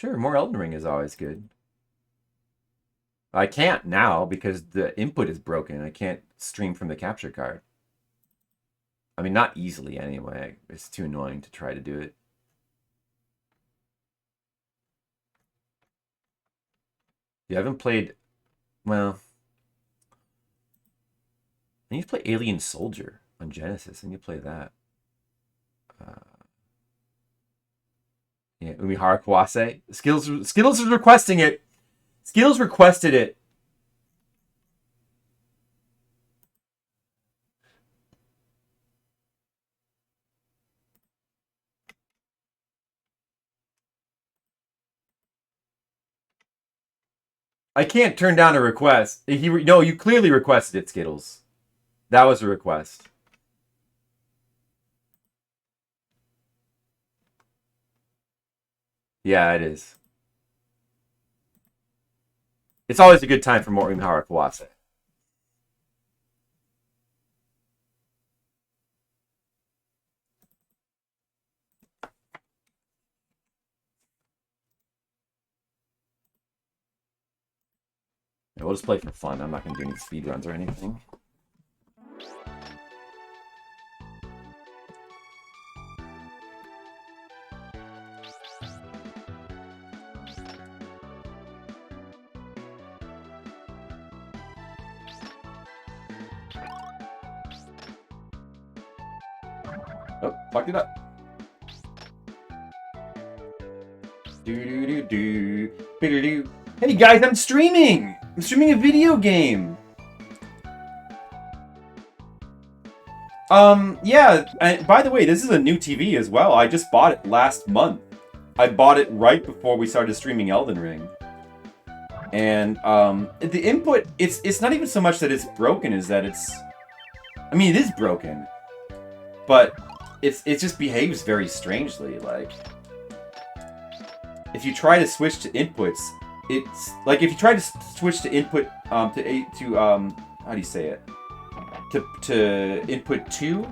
Sure, more Elden Ring is always good. I can't now because the input is broken. I can't stream from the capture card. I mean, not easily anyway. It's too annoying to try to do it. You haven't played... Well... I need to play Alien Soldier on Genesis. I need to play that. Uh, yeah, Umihara Kawase. Skittles is requesting it. Skittles requested it. I can't turn down a request. No, you clearly requested it, Skittles. That was a request. Yeah, it is. It's always a good time for more Umihara Kawase. Yeah, we'll just play for fun. I'm not going to do any speed runs or anything. Oh, fucked it up. Hey guys, I'm streaming! I'm streaming a video game! Yeah, and by the way, this is a new TV as well. I just bought it last month. I bought it right before we started streaming Elden Ring. And, the input, it's not even so much that it's broken, is that it's... I mean, it is broken. But it just behaves very strangely, like... If you try to switch to inputs, it's... Like, if you try to switch to input, how do you say it? To input 2,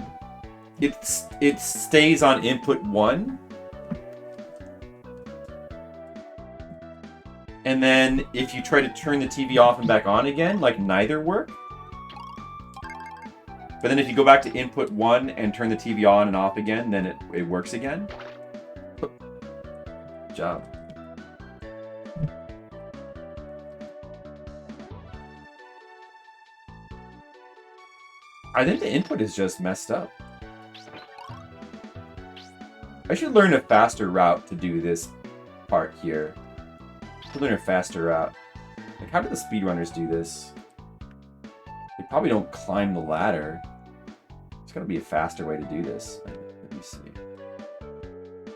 it stays on input 1. And then if you try to turn the TV off and back on again, like, neither work. But then if you go back to input 1 and turn the TV on and off again, then it works again. Good job. I think the input is just messed up. I should learn a faster route to do this part here. I should learn a faster route. Like, how do the speedrunners do this? They probably don't climb the ladder. There's gotta be a faster way to do this. Let me see.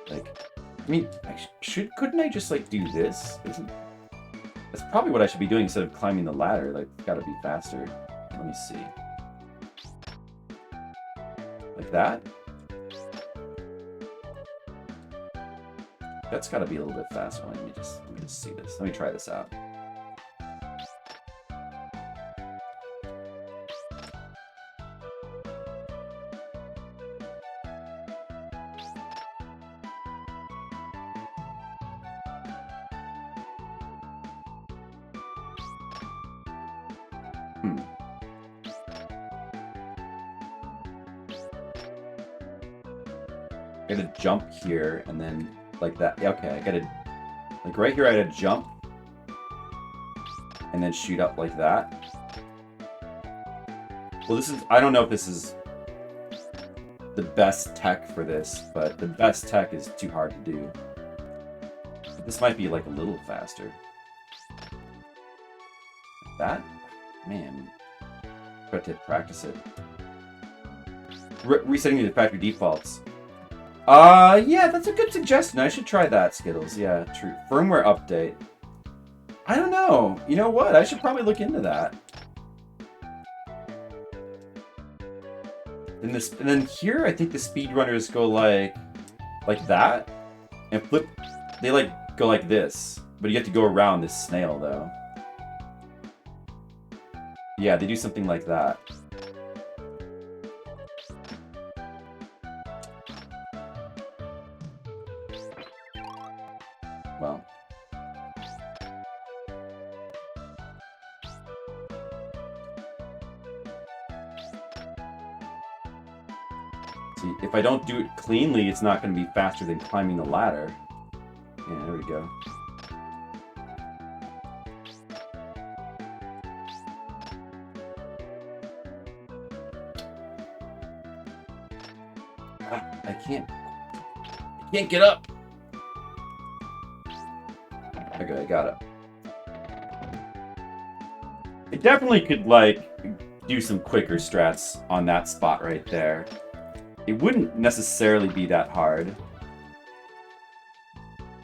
Like, I mean, couldn't I just, like, do this? That's probably what I should be doing instead of climbing the ladder. Like, it's gotta be faster. Let me see. Like that? That's gotta be a little bit faster. Let me just see this. Let me try this out. I gotta jump here and then like that. Okay, I gotta like right here. I gotta jump and then shoot up like that. Well, this is I don't know if this is the best tech for this, but the best tech is too hard to do. This might be like a little faster. That man, got to practice it. Resetting the factory defaults. Yeah, that's a good suggestion. I should try that, Skittles. Yeah, true. Firmware update. I don't know. You know what? I should probably look into that. And then here, I think the speedrunners go like that, and flip. They like go like this, but you have to go around this snail though. Yeah, they do something like that. Well, See, if I don't do it cleanly, it's not going to be faster than climbing the ladder. Yeah, there we go. I can't get up. Okay, I got it. I definitely could, like, do some quicker strats on that spot right there. It wouldn't necessarily be that hard.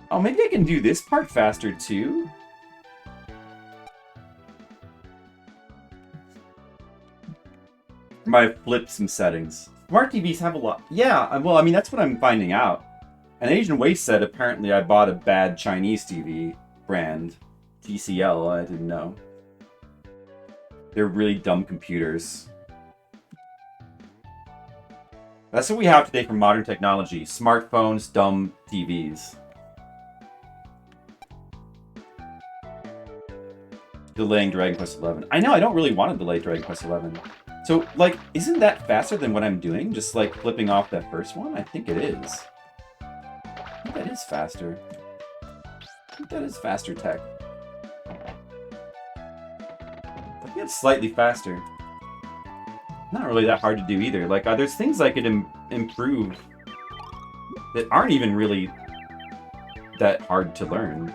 Oh, maybe I can do this part faster, too? Might have flipped some settings. Smart TVs have a lot... Yeah, well, I mean, that's what I'm finding out. And Asian Waste said apparently I bought a bad Chinese TV brand. TCL, I didn't know. They're really dumb computers. That's what we have today for modern technology. Smartphones, dumb TVs. Delaying Dragon Quest XI. I know, I don't really want to delay Dragon Quest XI. So, like, isn't that faster than what I'm doing? Just, like, flipping off that first one? I think it is. I think that is faster. I think that is faster tech. I think it's slightly faster. Not really that hard to do either. Like, there's things I could improve that aren't even really that hard to learn.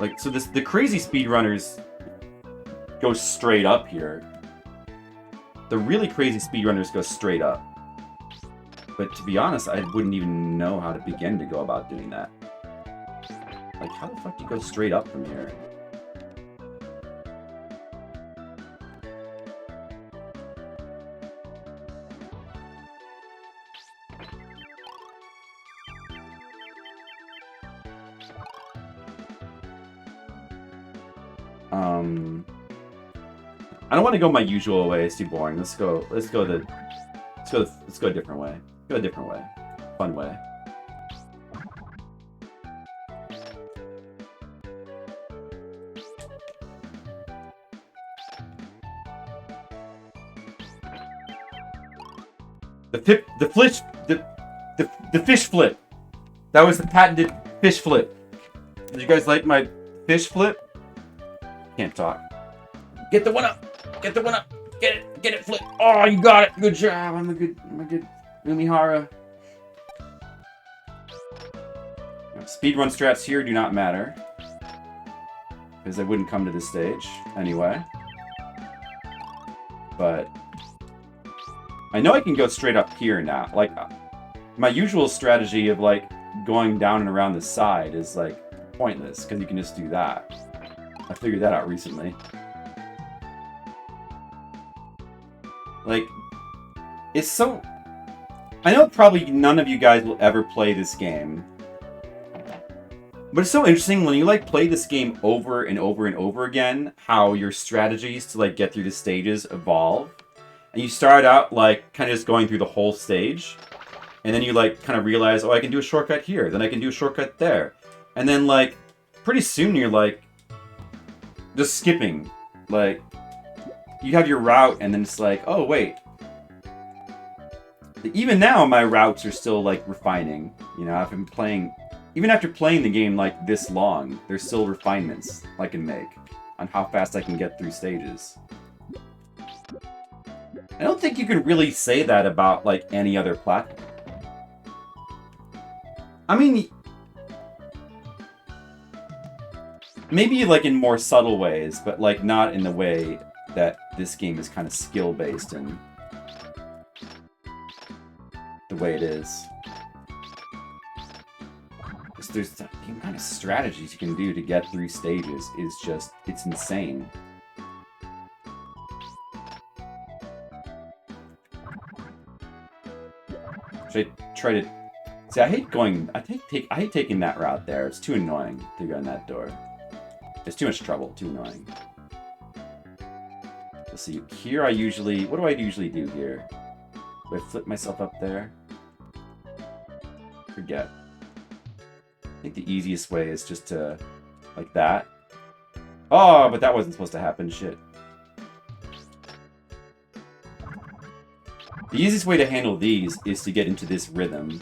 Like, so the crazy speedrunners go straight up here. The really crazy speedrunners go straight up. But to be honest, I wouldn't even know how to begin to go about doing that. Like, how the fuck do you go straight up from here? I don't want to go my usual way. It's too boring. Let's go a different way. Go a different way. Fun way. The fish flip. That was the patented fish flip. Did you guys like my fish flip? Can't talk. Get the one up. Get the one up. Get it flip. Oh, you got it. Good job. I'm a good Umihara. Speedrun strats here do not matter. Because I wouldn't come to this stage anyway. But I know I can go straight up here now. Like, my usual strategy of, like, going down and around the side is, like, pointless. Because you can just do that. I figured that out recently. Like, it's so... I know probably none of you guys will ever play this game. But it's so interesting when you, like, play this game over and over and over again, how your strategies to, like, get through the stages evolve. And you start out, like, kind of just going through the whole stage. And then you, like, kind of realize, oh, I can do a shortcut here. Then I can do a shortcut there. And then, like, pretty soon you're, like, just skipping. Like, you have your route, and then it's like, oh, wait. Even now, my routes are still, like, refining. You know, I've been playing... Even after playing the game, like, this long, there's still refinements I can make on how fast I can get through stages. I don't think you can really say that about, like, any other platform. I mean... Maybe, like, in more subtle ways, but, like, not in the way that this game is kind of skill-based in the way it is. There's the kind of strategies you can do to get through stages is just, it's insane. Should I try to... See, I hate going... I hate taking that route there. It's too annoying to go in that door. It's too much trouble. Too annoying. Let's see. Here I usually... What do I usually do here? Do I flip myself up there? Forget. I think the easiest way is just to... Like that. Oh, but that wasn't supposed to happen. Shit. The easiest way to handle these is to get into this rhythm.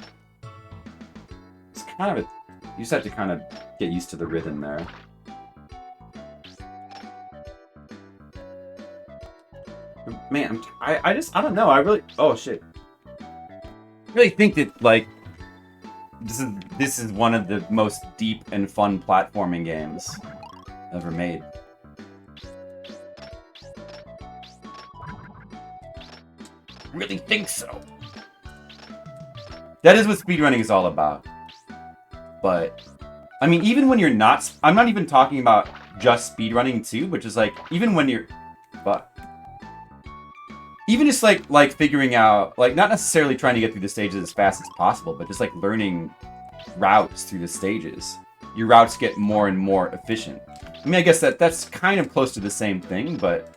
It's kind of a... You just have to kind of get used to the rhythm there. Man, I don't know. I really... Oh, shit. I really think that, like... This is one of the most deep and fun platforming games ever made. I really think so. That is what speedrunning is all about. But, I mean, even when you're not... I'm not even talking about just speedrunning too, which is like, even when you're... But... Even just like figuring out, like, not necessarily trying to get through the stages as fast as possible, but just like learning routes through the stages. Your routes get more and more efficient. I mean, I guess that's kind of close to the same thing, but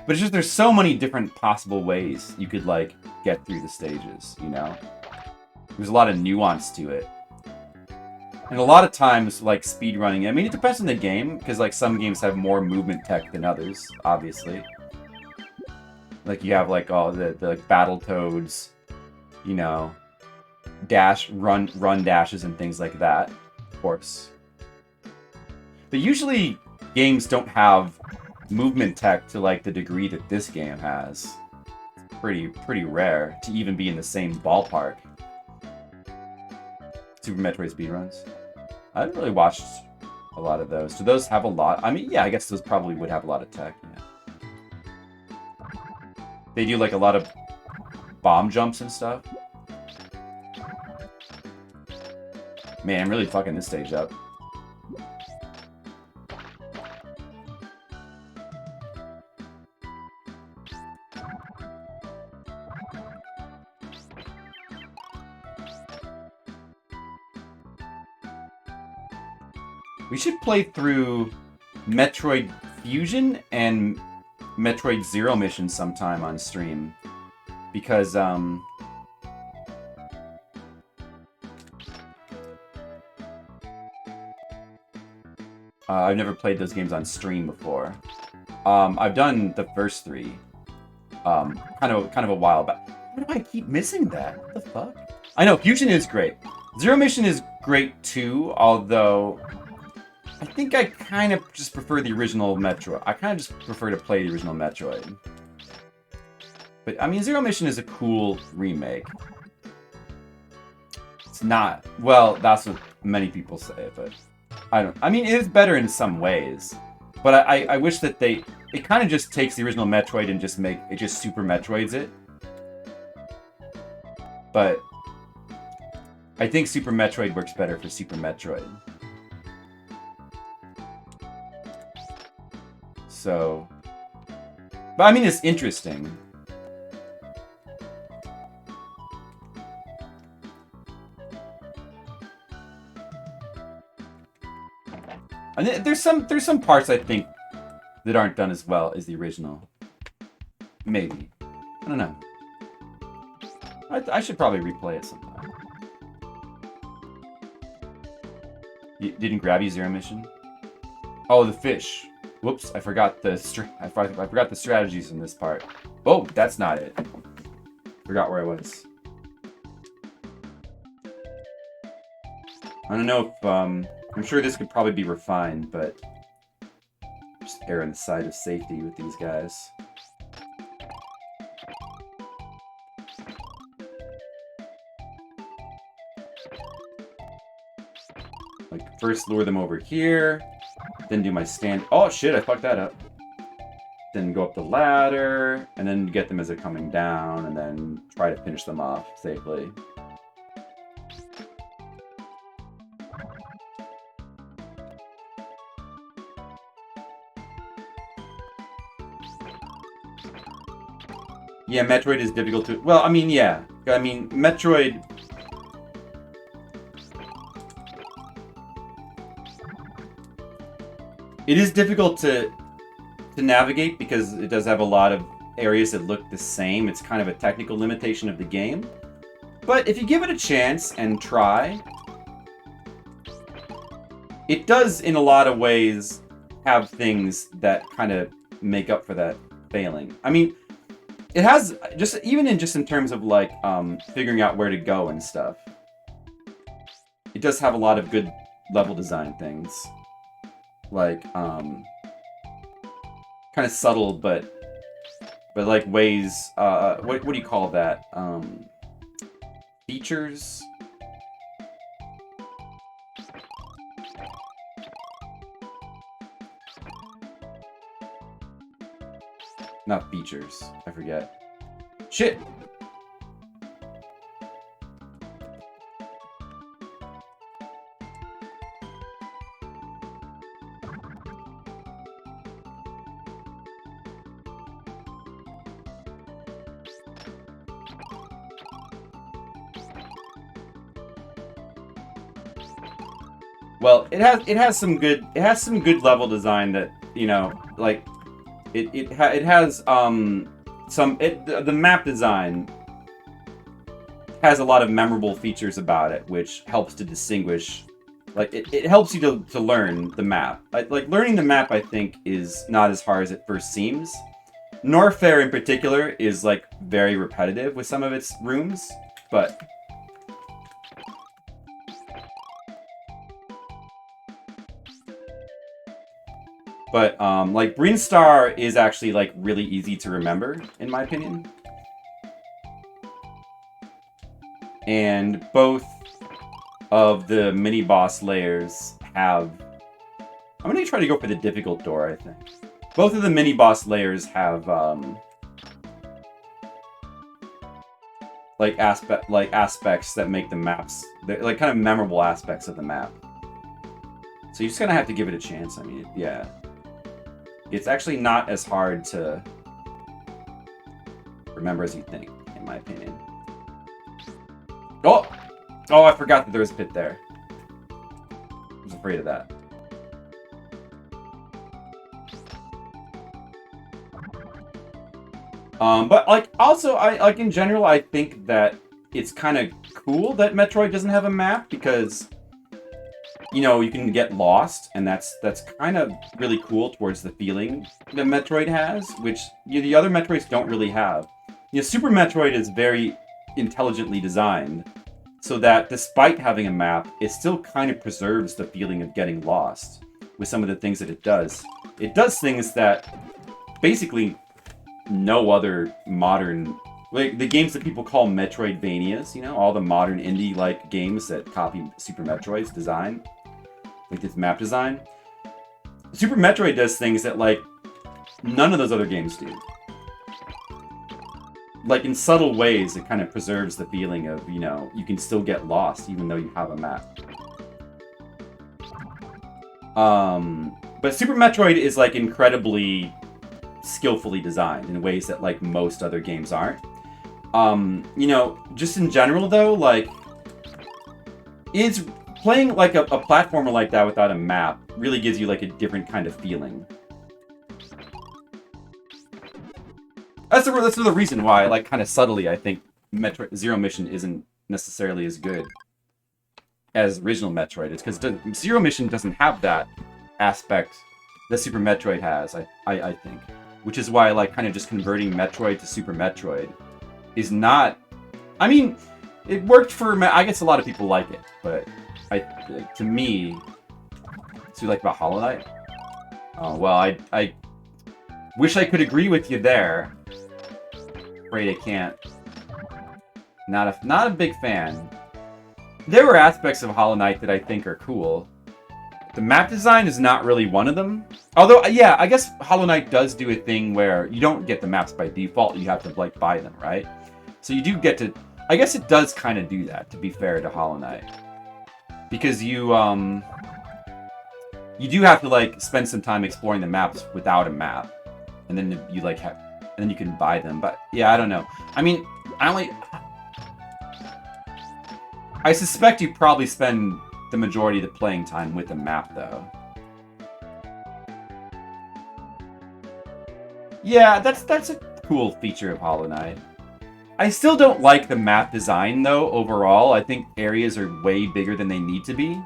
it's just there's so many different possible ways you could like get through the stages, you know? There's a lot of nuance to it. And a lot of times, like, speedrunning, I mean, it depends on the game, because, like, some games have more movement tech than others, obviously. Like, you have, like, all the Battletoads, you know, run dashes and things like that, of course. But usually, games don't have movement tech to, like, the degree that this game has. It's pretty rare to even be in the same ballpark. Super Metroid speedruns. I haven't really watched a lot of those. Do those have a lot? I mean, yeah, I guess those probably would have a lot of tech, yeah. They do, like, a lot of bomb jumps and stuff. Man, I'm really fucking this stage up. We should play through Metroid Fusion and Metroid Zero Mission sometime on stream. Because, I've never played those games on stream before. I've done the first three. Kind of a while back. Why do I keep missing that? What the fuck? I know, Fusion is great. Zero Mission is great too, although I think I kind of just prefer the original Metroid. I kind of just prefer to play the original Metroid. But, I mean, Zero Mission is a cool remake. It's not... Well, that's what many people say, but... I mean, it is better in some ways. But I wish that they... It kind of just takes the original Metroid and just Super Metroids it. But... I think Super Metroid works better for Super Metroid. So... But, I mean, it's interesting. And there's some parts I think that aren't done as well as the original. Maybe. I don't know. I should probably replay it sometime. You didn't grab you Zero Mission? Oh, the fish. Whoops, I forgot the strategies in this part. Oh, that's not it. Forgot where I was. I don't know if I'm sure this could probably be refined, but just err on the side of safety with these guys. Like, first lure them over here, then do my stand... Oh, shit, I fucked that up. Then go up the ladder, and then get them as they're coming down, and then try to finish them off safely. Yeah, Metroid is difficult to... Well, I mean, yeah. I mean, Metroid... It is difficult to navigate because it does have a lot of areas that look the same. It's kind of a technical limitation of the game. But if you give it a chance and try, it does, in a lot of ways, have things that kind of make up for that failing. I mean... It has just even in terms of like figuring out where to go and stuff. It does have a lot of good level design things, like kind of subtle, but like ways. What do you call that? Features. Not features. I forget. Shit! Well, it has some good level design that, you know, like it has the map design has a lot of memorable features about it, which helps to distinguish. Like it helps you to learn the map. Like learning the map, I think, is not as hard as it first seems. Norfair in particular is like very repetitive with some of its rooms, but like Brinstar is actually like really easy to remember, in my opinion. And both of the mini boss layers have. I'm gonna try to go for the difficult door, I think. Both of the mini boss layers have like aspects that make the maps, like kind of memorable aspects of the map. So you just kind of have to give it a chance. I mean, yeah. It's actually not as hard to remember as you think, in my opinion. Oh! Oh, I forgot that there was a pit there. I was afraid of that. But like, also, in general, I think that it's kind of cool that Metroid doesn't have a map, because you know, you can get lost, and that's kind of really cool towards the feeling that Metroid has, which the other Metroids don't really have. You know, Super Metroid is very intelligently designed, so that despite having a map, it still kind of preserves the feeling of getting lost with some of the things that it does. It does things that basically no other modern, like the games that people call Metroidvanias, you know, all the modern indie-like games that copy Super Metroid's design, like its map design. Super Metroid does things that, like, none of those other games do. Like, in subtle ways, it kind of preserves the feeling of, you know, you can still get lost even though you have a map. But Super Metroid is, like, incredibly skillfully designed in ways that, like, most other games aren't. You know, just in general, though, like, playing, like, a platformer like that without a map really gives you, like, a different kind of feeling. That's the reason why, like, kind of subtly, I think Metroid Zero Mission isn't necessarily as good as original Metroid. It's because Zero Mission doesn't have that aspect that Super Metroid has, I think. Which is why, like, kind of just converting Metroid to Super Metroid is not... I mean, it worked for... I guess a lot of people like it, but to me... So you like about Hollow Knight? Oh, well, I wish I could agree with you there. Afraid I can't. Not a big fan. There were aspects of Hollow Knight that I think are cool. The map design is not really one of them. Although, yeah, I guess Hollow Knight does do a thing where you don't get the maps by default. You have to, like, buy them, right? So you do get to... I guess it does kind of do that, to be fair to Hollow Knight. Because you do have to, like, spend some time exploring the maps without a map. And then you, like, and then you can buy them. But, yeah, I don't know. I mean, I suspect you probably spend the majority of the playing time with a map, though. Yeah, that's a cool feature of Hollow Knight. I still don't like the map design, though, overall. I think areas are way bigger than they need to be.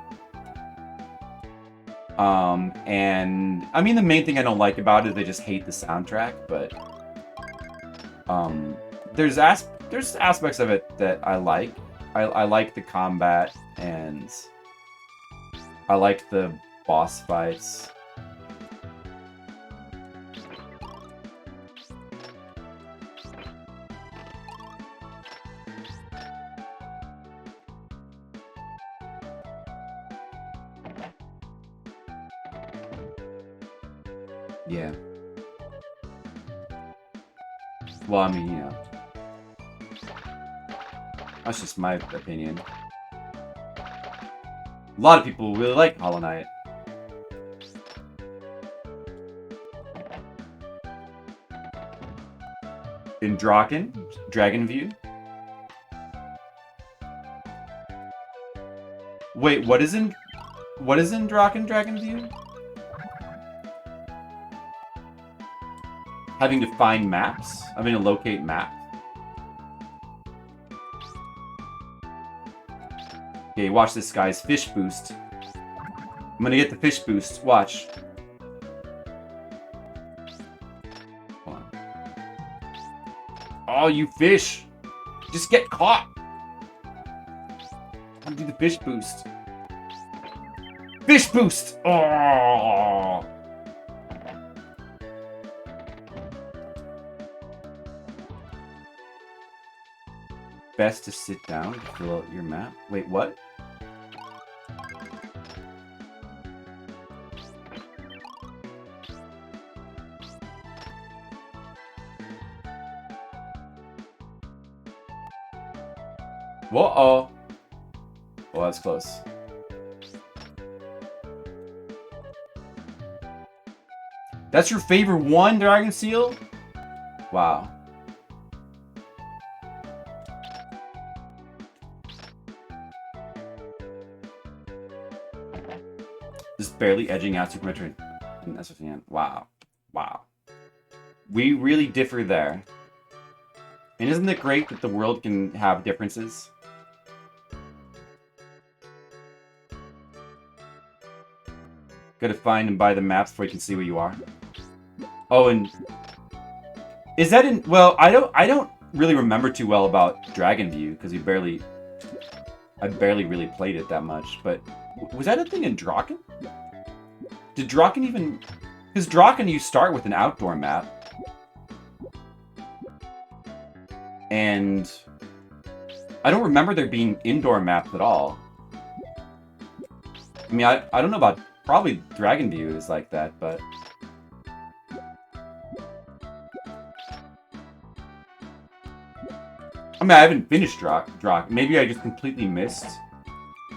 And, I mean, the main thing I don't like about it is they just hate the soundtrack, but... There's aspects of it that I like. I like the combat, and I like the boss fights. Yeah. Well, I mean, you know. That's just my opinion. A lot of people really like Hollow Knight. In Dragon View? Wait, what is in Dragon View? Having to find maps? Having to locate maps? Okay, watch this, guys. Fish boost. I'm gonna get the fish boost. Watch. Hold on. Oh, you fish! Just get caught! I'll do the fish boost. Fish boost! Oh! Best to sit down to fill out your map. Wait, what? Whoa-oh. Well, that's close. That's your favorite one, Dragon Seal? Wow. Just barely edging out Super Metroid. That's what fan. Wow. Wow. We really differ there. And isn't it great that the world can have differences? Gotta find and buy the maps before you can see where you are. Oh, and is that in? Well, I don't really remember too well about Dragon View because I barely really played it that much. But was that a thing in Draken? Did Draken even? Because Draken, you start with an outdoor map, and I don't remember there being indoor maps at all. I mean, I don't know about. Probably Dragon View is like that, but I mean, I haven't finished Drak. Maybe I just completely missed.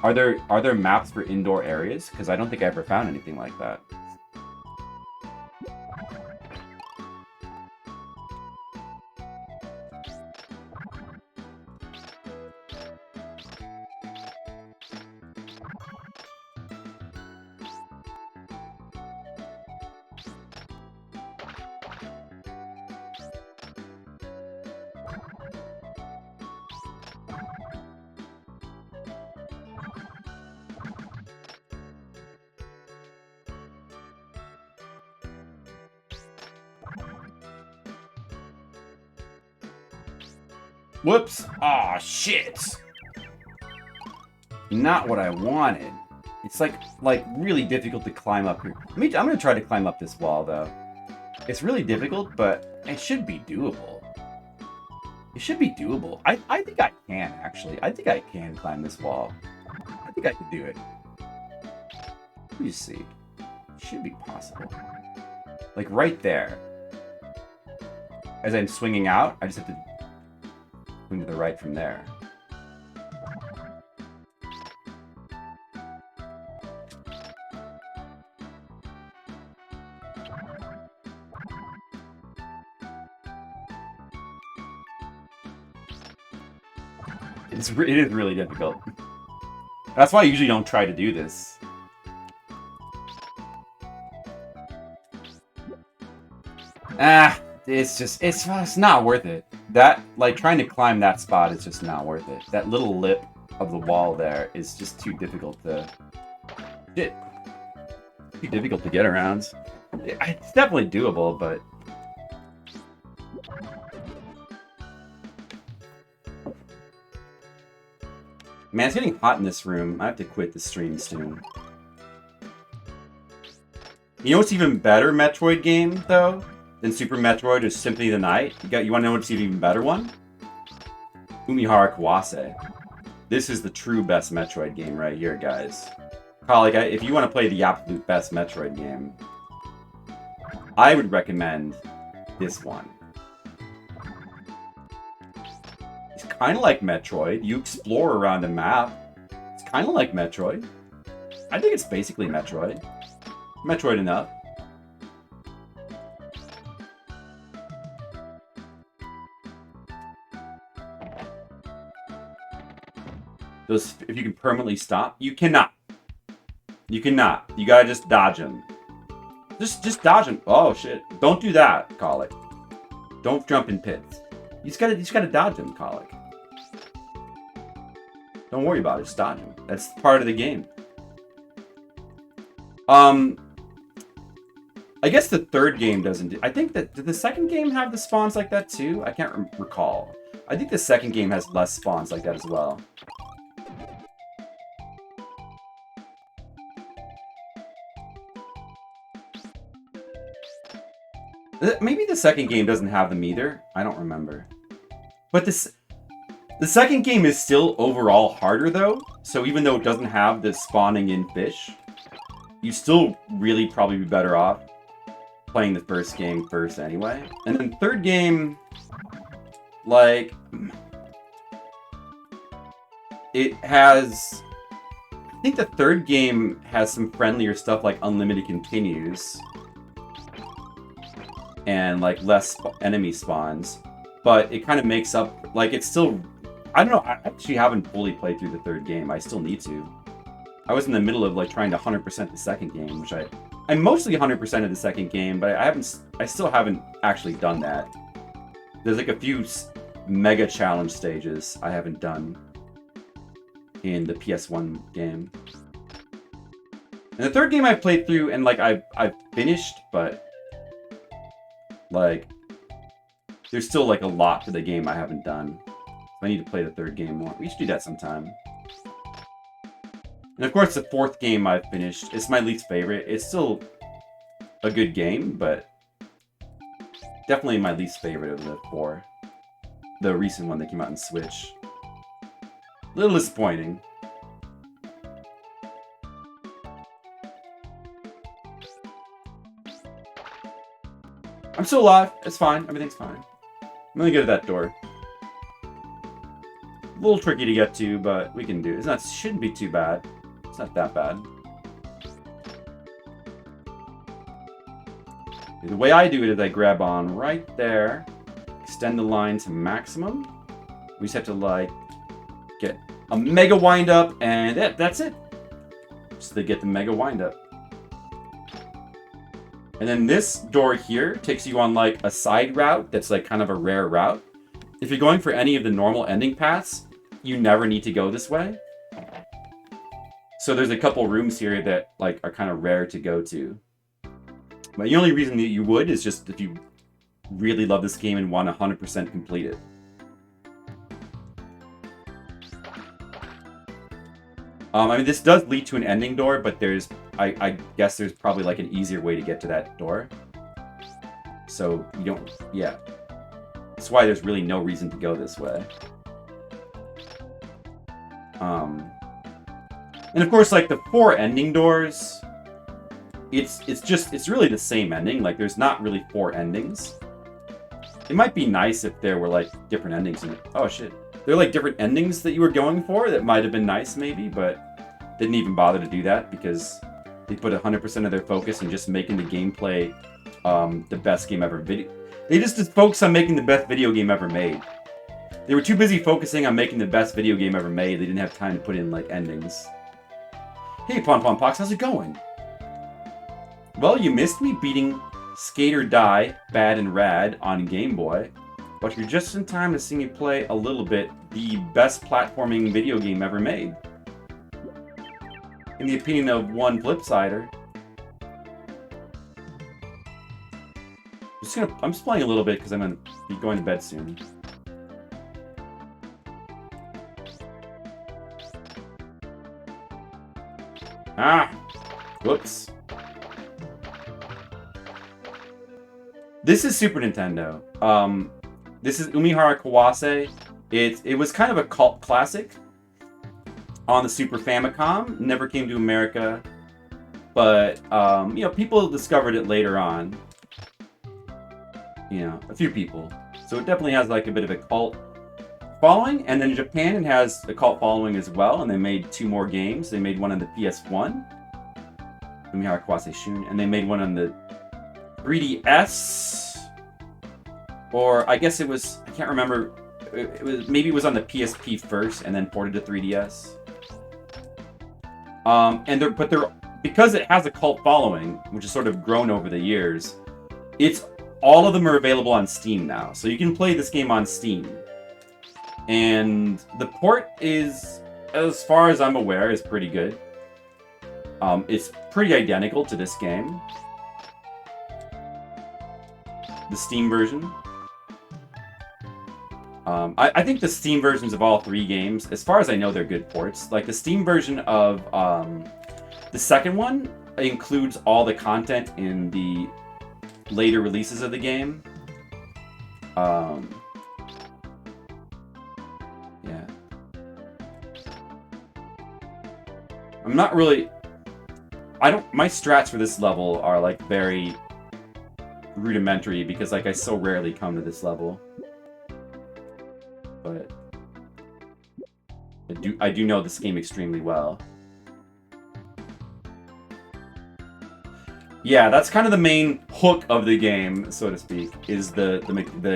Are there maps for indoor areas? Because I don't think I ever found anything like that. Whoops! Aw, shit! Not what I wanted. It's like really difficult to climb up here. I'm gonna try to climb up this wall though. It's really difficult, but it should be doable. It should be doable. I think I can actually. I think I can climb this wall. I think I can do it. Let me see. It should be possible. Like right there. As I'm swinging out, I just have to swing to the right from there. It is really difficult. That's why I usually don't try to do this. It's not worth it. That, like, trying to climb that spot is just not worth it. That little lip of the wall there is just too difficult to... Shit. Too difficult to get around. It's definitely doable, but... Man, it's getting hot in this room. I have to quit the stream soon. You know what's even better Metroid game, though, than Super Metroid or Symphony of the Night? You want to know what's an even better one? Umihara Kawase. This is the true best Metroid game right here, guys. Colleague, if you want to play the absolute best Metroid game, I would recommend this one. It's kind of like Metroid. You explore around a map. It's kind of like Metroid. I think it's basically Metroid. Metroid enough. Those, if you can permanently stop, you cannot. You cannot. You gotta just dodge him. Just dodge him. Oh shit! Don't do that, Colic. Don't jump in pits. You just gotta dodge him, Colic. Don't worry about it. Just dodge him. That's part of the game. I guess the third game doesn't. I think that did the second game have the spawns like that too? I can't recall. I think the second game has less spawns like that as well. Maybe the second game doesn't have them either. I don't remember. But the second game is still overall harder though. So even though it doesn't have the spawning in fish, you still really probably be better off playing the first game first anyway. And then third game, like, it has... I think the third game has some friendlier stuff like unlimited continues. And like less enemy spawns, but it kind of makes up, like it's still, I don't know, I actually haven't fully played through the third game. I still need to. I was in the middle of like trying to 100% the second game, which I'm mostly 100% of the second game, but I still haven't actually done that. There's like a few mega challenge stages I haven't done in the PS1 game. And the third game I played through and like I've finished, but like, there's still, like, a lot to the game I haven't done. I need to play the third game more. We should do that sometime. And, of course, the fourth game I've finished. It's my least favorite. It's still a good game, but definitely my least favorite of the four. The recent one that came out on Switch. A little disappointing. I'm still alive. It's fine. Everything's fine. I'm gonna go to that door. A little tricky to get to, but we can do it. It shouldn't be too bad. It's not that bad. The way I do it is I grab on right there, extend the line to maximum. We just have to, like, get a mega wind-up, and that's it. Just to get the mega wind-up. And then this door here takes you on, like, a side route that's, like, kind of a rare route. If you're going for any of the normal ending paths, you never need to go this way. So there's a couple rooms here that, like, are kind of rare to go to. But the only reason that you would is just if you really love this game and want to 100% complete it. I mean, this does lead to an ending door, but I guess there's probably like an easier way to get to that door. So you don't, yeah. That's why there's really no reason to go this way. And of course, like the 4 ending doors, it's really the same ending. Like there's not really 4 endings. It might be nice if there were like different endings. Oh shit. There are like different endings that you were going for that might have been nice maybe, but didn't even bother to do that because they put 100% of their focus in just making the gameplay the best game ever. They just focused on making the best video game ever made. They were too busy focusing on making the best video game ever made. They didn't have time to put in like endings. Hey Pon Pon Pox, how's it going? Well, you missed me beating Skate or Die, Bad and Rad on Game Boy, but you're just in time to see me play a little bit the best platforming video game ever made. In the opinion of one Flipsider. I'm just playing a little bit because I'm going to be going to bed soon. Ah! Whoops. This is Super Nintendo. This is Umihara Kawase. It was kind of a cult classic on the Super Famicom. Never came to America, but you know, people discovered it later on. You know, a few people. So it definitely has like a bit of a cult following. And then in Japan, it has a cult following as well. And they made 2 more games. They made one on the PS1, Umihara Kawase Shun, and they made one on the 3DS. Or I guess it was, I can't remember. Maybe it was on the PSP first and then ported to 3DS. Because it has a cult following, which has sort of grown over the years, all of them are available on Steam now. So you can play this game on Steam. And the port is, as far as I'm aware, is pretty good. It's pretty identical to this game. The Steam version. I think the Steam versions of all 3 games, as far as I know, they're good ports. Like the Steam version of the second one includes all the content in the later releases of the game. Yeah. I'm not really... My strats for this level are like very rudimentary because like I so rarely come to this level. But I do know this game extremely well. Yeah, that's kind of the main hook of the game, so to speak, is the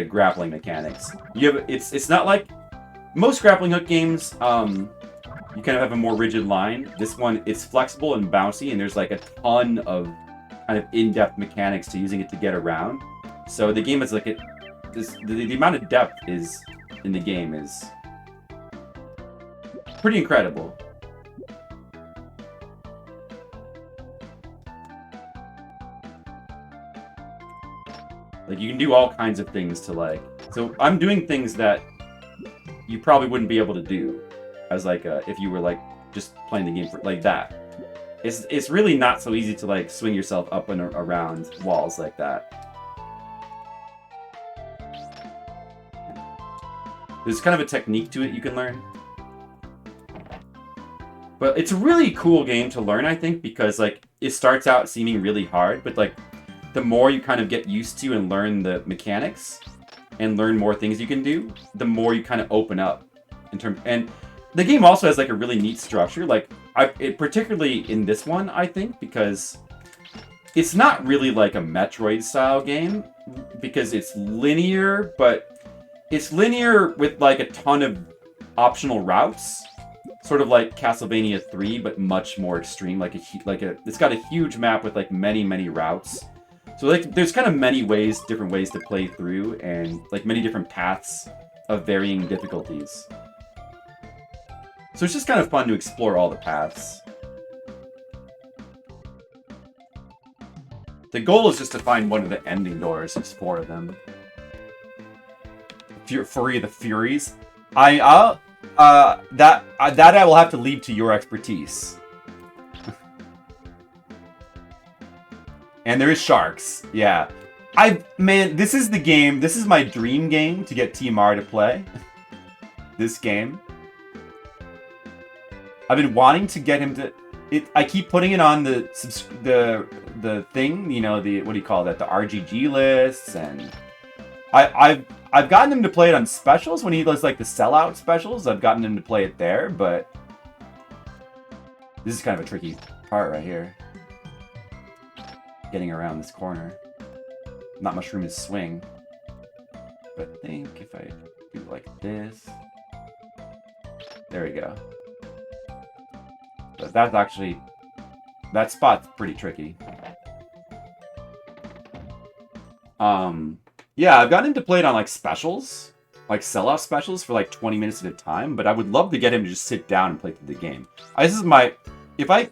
grappling mechanics. It's not like most grappling hook games. You kind of have a more rigid line. This one, it's flexible and bouncy, and there's like a ton of kind of in-depth mechanics to using it to get around. So the game is like the amount of depth in the game is pretty incredible. Like, you can do all kinds of things to, like... So, I'm doing things that you probably wouldn't be able to do as, like, if you were, like, just playing the game for, like, that. It's really not so easy to, like, swing yourself up and around walls like that. There's kind of a technique to it you can learn. But it's a really cool game to learn, I think, because, like, it starts out seeming really hard, but, like, the more you kind of get used to and learn the mechanics and learn more things you can do, the more you kind of open up and the game also has like a really neat structure. Like particularly in this one, I think, because it's not really like a Metroid style game because it's linear, but it's linear with like a ton of optional routes, sort of like Castlevania 3, but much more extreme. It's got a huge map with like many routes. So like there's kind of different ways to play through, and like many different paths of varying difficulties. So it's just kind of fun to explore all the paths. The goal is just to find one of the ending doors. There's 4 of them. Fury of the Furies. That I will have to leave to your expertise. And there is sharks. Yeah. Man, this is the game. This is my dream game to get Umihara to play. This game. I've been wanting to get him to... I keep putting it on the thing, you know, what do you call that? The RGG lists, and... I've gotten him to play it on specials when he does, like, the sellout specials. I've gotten him to play it there, but... This is kind of a tricky part right here. Getting around this corner. Not much room to swing. But I think if I do like this... There we go. But that's actually... That spot's pretty tricky. Yeah, I've gotten him to play it on, like, specials. Like, sellout specials for, like, 20 minutes at a time. But I would love to get him to just sit down and play through the game. This is my... If I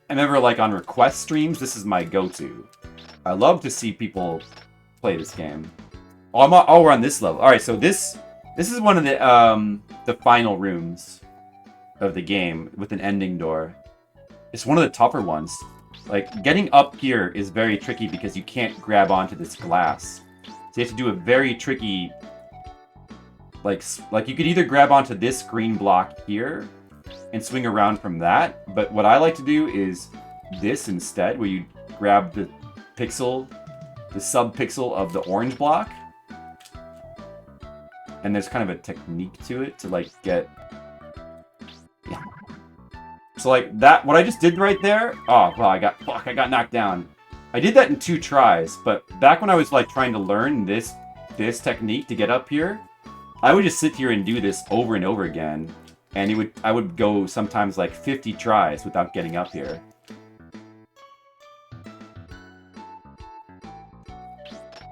am ever, like, on request streams, this is my go-to. I love to see people play this game. Oh, we're on this level. Alright, so this is one of the final rooms of the game with an ending door. It's one of the tougher ones. Like, getting up here is very tricky because you can't grab onto this glass. So you have to do a very tricky... Like you could either grab onto this green block here and swing around from that, but what I like to do is this instead, where you grab the pixel, the sub-pixel of the orange block. And there's kind of a technique to it to, like, get... Yeah. So, like, that, what I just did right there... Oh, well, I got knocked down. I did that in 2 tries, but back when I was, like, trying to learn this technique to get up here, I would just sit here and do this over and over again, and I would go sometimes, like, 50 tries without getting up here.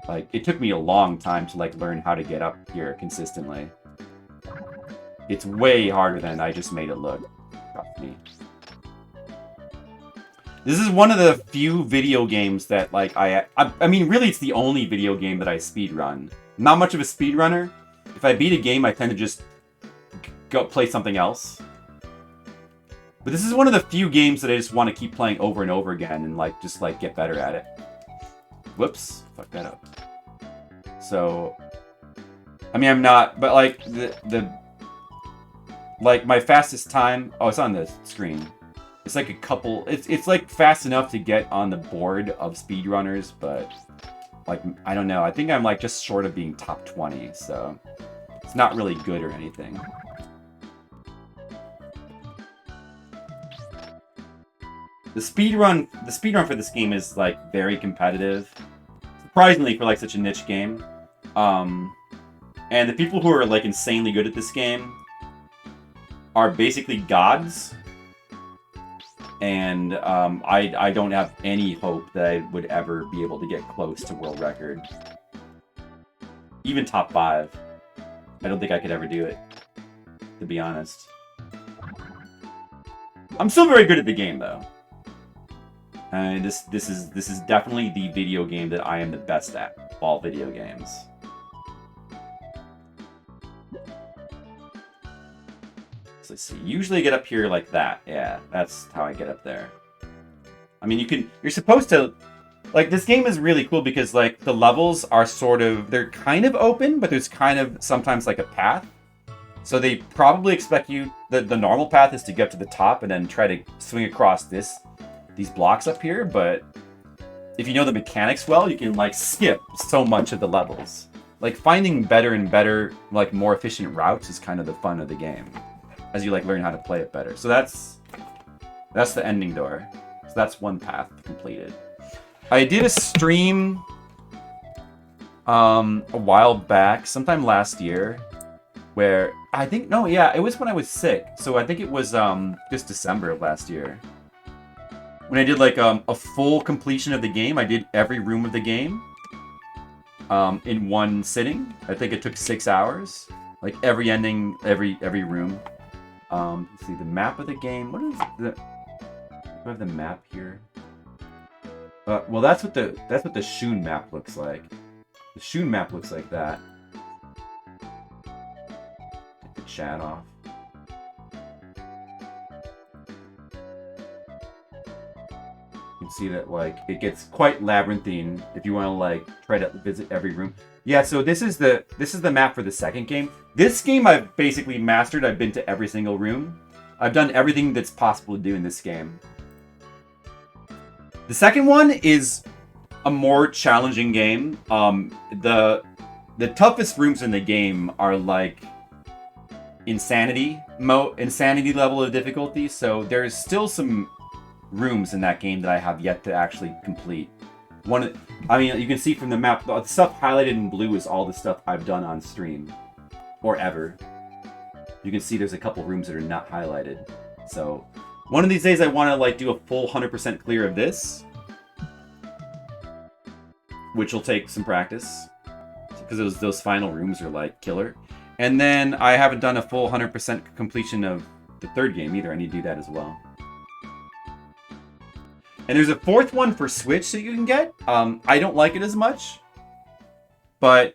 Like, it took me a long time to, like, learn how to get up here consistently. It's way harder than I just made it look. Trust me. This is one of the few video games that, like, I mean, really, it's the only video game that I speedrun. Not much of a speedrunner. If I beat a game, I tend to just go play something else. But this is one of the few games that I just want to keep playing over and over again and, like, just, like, get better at it. Whoops. Fuck that up. So, I mean, I'm not, but, like, like, my fastest time... Oh, it's on the screen. It's, like, a couple... It's, like, fast enough to get on the board of speedrunners, but, like, I don't know. I think I'm, like, just short of being top 20, so... It's not really good or anything. The speedrun for this game is, like, very competitive. Surprisingly for, like, such a niche game. And the people who are, like, insanely good at this game are basically gods. And I don't have any hope that I would ever be able to get close to world record. Even top 5. I don't think I could ever do it, to be honest. I'm still very good at the game, though. And this is definitely the video game that I am the best at of all video games. So let's see. Usually I get up here like that. Yeah, that's how I get up there. I mean, you're supposed to... Like, this game is really cool because, like, the levels are sort of... They're kind of open, but there's kind of sometimes, like, a path. So they probably expect you... The normal path is to get to the top and then try to swing across these blocks up here, but if you know the mechanics well, you can, like, skip so much of the levels. Like, finding better and better, like, more efficient routes is kind of the fun of the game, as you, like, learn how to play it better. So that's the ending door. So that's one path completed. I did a stream a while back, sometime last year, where I think, no, yeah, it was when I was sick. So I think it was just December of last year. When I did, like, a full completion of the game, I did every room of the game in one sitting. I think it took 6 hours. Like, every ending, every room. Let's see, the map of the game. What is the... Do I have the map here? Well, that's what the Shun map looks like. The Shun map looks like that. Take the chat off. You can see that, like, it gets quite labyrinthine if you want to, like, try to visit every room. Yeah, so this is the map for the second game. This game I've basically mastered. I've been to every single room. I've done everything that's possible to do in this game. The second one is a more challenging game. The toughest rooms in the game are, like, insanity level of difficulty. So there's still some rooms in that game that I have yet to actually complete. I mean, you can see from the map, the stuff highlighted in blue is all the stuff I've done on stream. Or ever. You can see there's a couple rooms that are not highlighted. So, one of these days I want to, like, do a full 100% clear of this. Which will take some practice. Because those final rooms are, like, killer. And then I haven't done a full 100% completion of the third game either. I need to do that as well. And there's a fourth one for Switch that you can get. I don't like it as much. But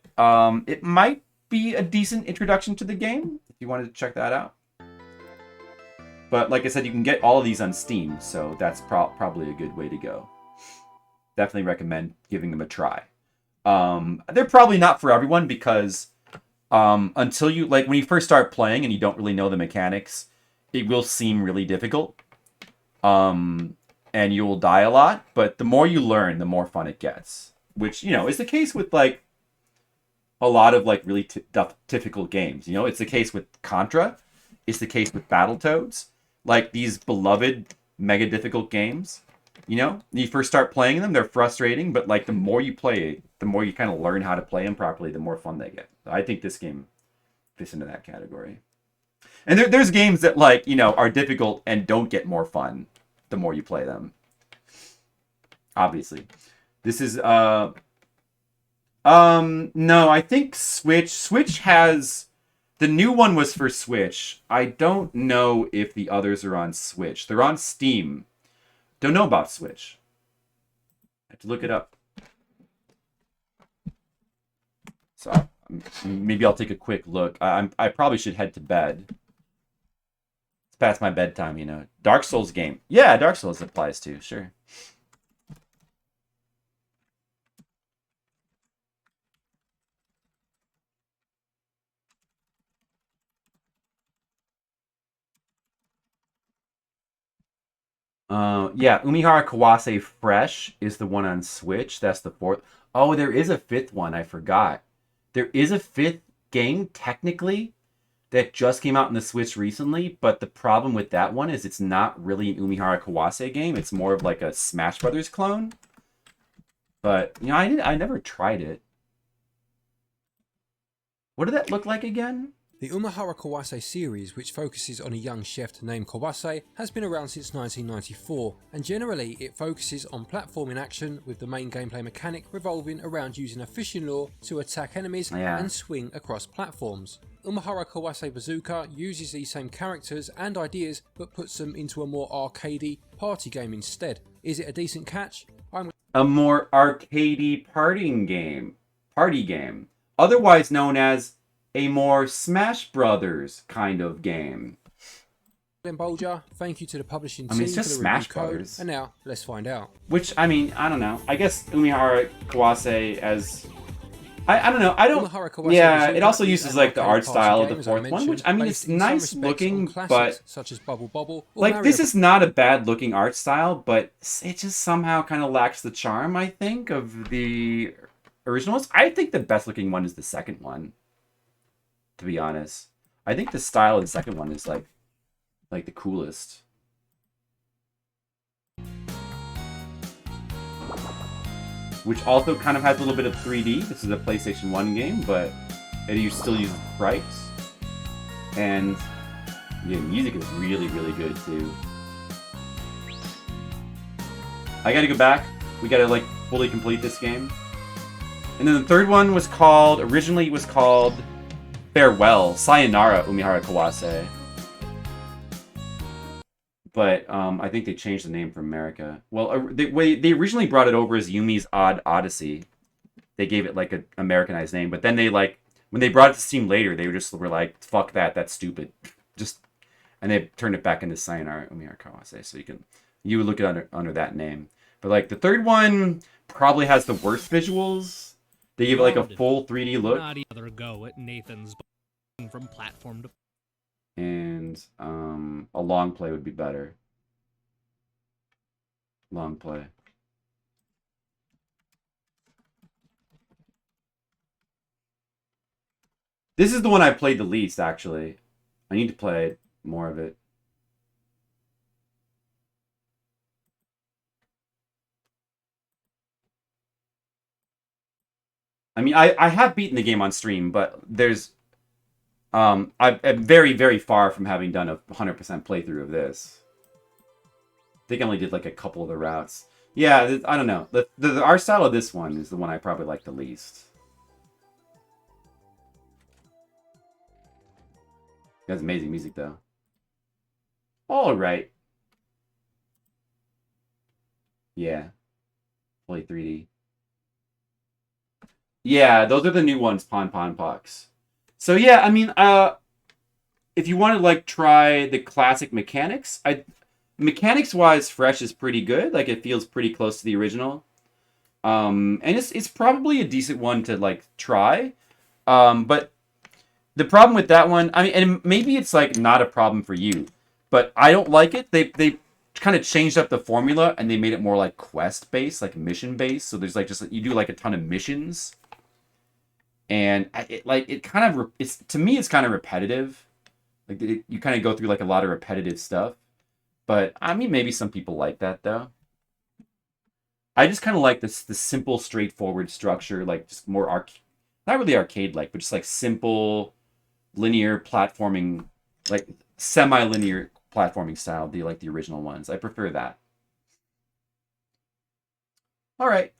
it might be a decent introduction to the game, if you wanted to check that out. But like I said, you can get all of these on Steam, so that's probably a good way to go. Definitely recommend giving them a try. They're probably not for everyone because until you like when you first start playing and you don't really know the mechanics, it will seem really difficult. And you will die a lot, but the more you learn, the more fun it gets. Which, you know, is the case with like a lot of like really difficult games. You know, it's the case with Contra. It's the case with Battletoads. Like these beloved, mega difficult games. You know, when you first start playing them, they're frustrating, but like the more you play, the more you kind of learn how to play them properly, the more fun they get. I think this game fits into that category. And there's games that like, you know, are difficult and don't get more fun the more you play them. Obviously. This is no, I think Switch has the new one was for Switch. I don't know if the others are on Switch. They're on Steam. Don't know about Switch. I have to look it up. So maybe I'll take a quick look. I probably should head to bed. It's past my bedtime, you know. Dark Souls game. Yeah, Dark Souls applies too, sure. Yeah, Umihara Kawase Fresh is the one on Switch. That's the fourth. Oh, there is a fifth one. I forgot. There is a fifth game, technically, that just came out in the Switch recently, but the problem with that one is it's not really an Umihara Kawase game. It's more of like a Smash Brothers clone. But, you know, I never tried it. What did that look like again? The Umihara Kawase series, which focuses on a young chef named Kawase, has been around since 1994, and generally it focuses on platforming action with the main gameplay mechanic revolving around using a fishing lure to attack enemies and swing across platforms. Umihara Kawase Bazooka uses these same characters and ideas but puts them into a more arcadey party game instead. Is it a decent catch? A more arcadey party game, otherwise known as a more Smash Brothers kind of game. Bolger, thank you to the publishing team it's just for the Smash review code, Brothers. and now let's find out. Which, I mean, I don't know. I guess Umihara Kawase as... I don't know. I don't... Yeah, it also uses like the art style of the fourth one, which, I mean, it's nice looking, but... such as Bubble Bobble, like, this is not a bad looking art style, but it just somehow kind of lacks the charm, I think, of the originals. I think the best looking one is the second one, to be honest. I think the style of the second one is like the coolest. Which also kind of has a little bit of 3D. This is a PlayStation 1 game, but it still uses sprites. And yeah, music is really, really good too. I gotta go back. We gotta like fully complete this game. And then the third one was called, originally it was called Farewell, Sayonara Umihara Kawase. But I think they changed the name for America. Well, they originally brought it over as Yumi's Odd Odyssey. They gave it like an Americanized name, but then they like when they brought it to Steam later, they were like, "Fuck that, that's stupid." And they turned it back into Sayonara Umihara Kawase, so you would look it under that name. But like the third one probably has the worst visuals. They give it like a full 3D look. Not another go at Nathan's from platform to. And a long play would be better. Long play. This is the one I played the least, actually. I need to play more of it. I mean, I have beaten the game on stream, but there's... I'm very, very far from having done a 100% playthrough of this. I think I only did like a couple of the routes. Yeah, I don't know. The art style of this one is the one I probably like the least. It has amazing music, though. Alright. Yeah. Fully 3D. Yeah, those are the new ones, Pon Pon Pox. So yeah, I mean, if you want to like try the classic mechanics, mechanics wise, Fresh is pretty good. Like it feels pretty close to the original. And it's probably a decent one to like try. But the problem with that one, I mean, and maybe it's like not a problem for you, but I don't like it. They kind of changed up the formula and they made it more like quest based, like mission based. So there's like just you do like a ton of missions, and it kind of it's to me it's kind of repetitive. Like you kind of go through like a lot of repetitive stuff. But I mean, maybe some people like that though. I just kind of like this the simple, straightforward structure, like just more not really arcade like, but just like simple, linear platforming, like semi-linear platforming style. The like the original ones. I prefer that. All right.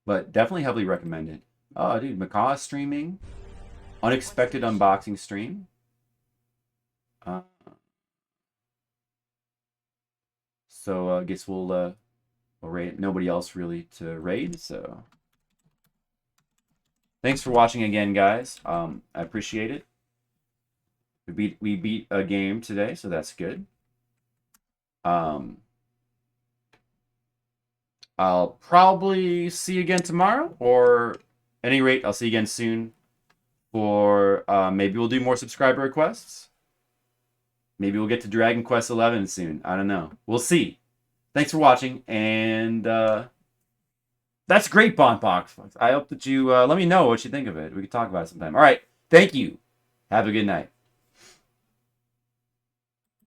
But definitely heavily recommended. Oh, dude, Macaw streaming, unexpected unboxing stream. Uh, so I guess we'll raid. Nobody else really to raid. So thanks for watching again, guys. I appreciate it. We beat a game today, so that's good. I'll probably see you again tomorrow, or at any rate, I'll see you again soon. For maybe we'll do more subscriber requests. Maybe we'll get to Dragon Quest 11 soon. I don't know. We'll see. Thanks for watching, and that's great, Bonpox. I hope that you let me know what you think of it. We can talk about it sometime. All right. Thank you. Have a good night.